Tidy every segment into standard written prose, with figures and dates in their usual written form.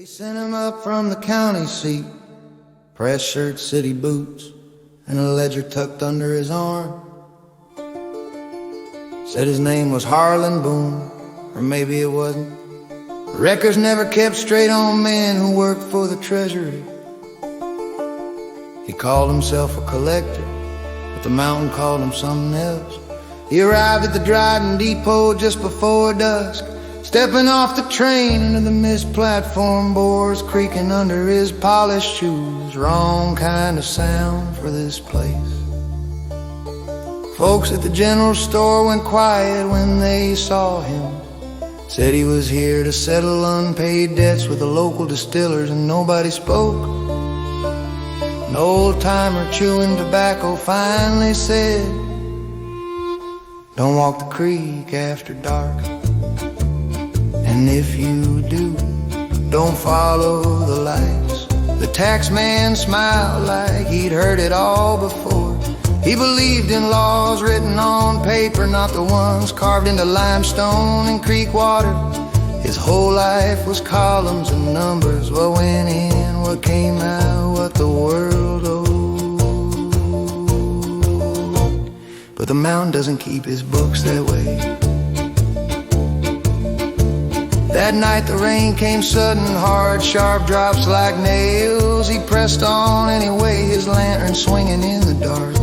sent him up from the county seat, press shirt, city boots, and a ledger tucked under his arm. Said his name was Harlan Boone, or maybe it wasn't. Records never kept straight on men who worked for the treasury. He called himself a collector, but the mountain called him something else. He arrived at the Dryden Depot just before dusk, stepping off the train into the mist, platform boards creaking under his polished shoes. Wrong kind of sound for this place. Folks at the general store went quiet when they saw him. Said he was here to settle unpaid debts with the local distillers, and nobody spoke. An old-timer chewing tobacco finally said, "Don't walk the creek after dark. And if you do, don't follow the lights." The tax man smiled like he'd heard it all before. He believed in laws written on paper, not the ones carved into limestone and creek water. His whole life was columns and numbers, what went in, what came out, what the world owed. But the mountain doesn't keep his books that way. That night the rain came sudden, hard, sharp drops like nails. He pressed on anyway, his lantern swinging in the dark.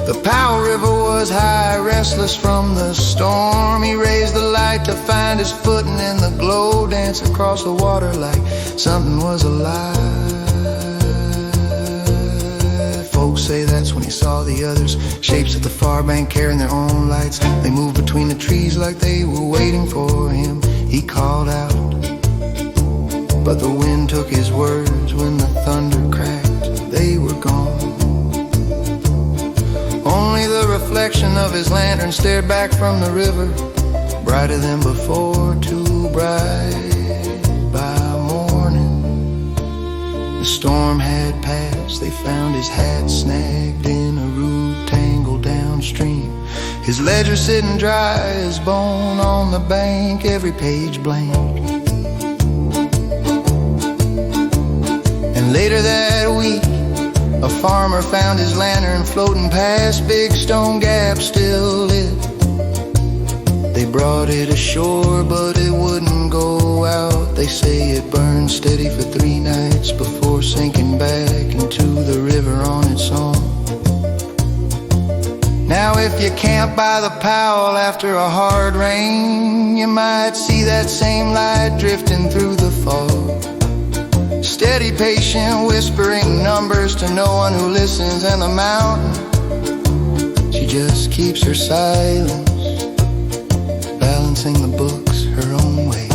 The Powell River was high, restless from the storm. He raised the light to find his footing, and the glow danced across the water like something was alive. Folks say that's when he saw the others, shapes at the far bank carrying their own lights. They moved between the trees like they were waiting for him. He called out, but the wind took his words. When the thunder cracked, they were gone. Only the reflection of his lantern stared back from the river, brighter than before, too bright by morning. The storm had passed, they found his hat snagged in a root tangle downstream. His ledger sitting dry as bone on the bank, every page blank. And later that week, a farmer found his lantern floating past Big Stone Gap, still lit. They brought it ashore, but it wouldn't go out. They say it burned steady for 3 nights before sinking back into the river on its own. Now if you camp by the Powell after a hard rain, you might see that same light drifting through the fog. Steady, patient, whispering numbers to no one who listens. And the mountain, she just keeps her silence, balancing the books her own way.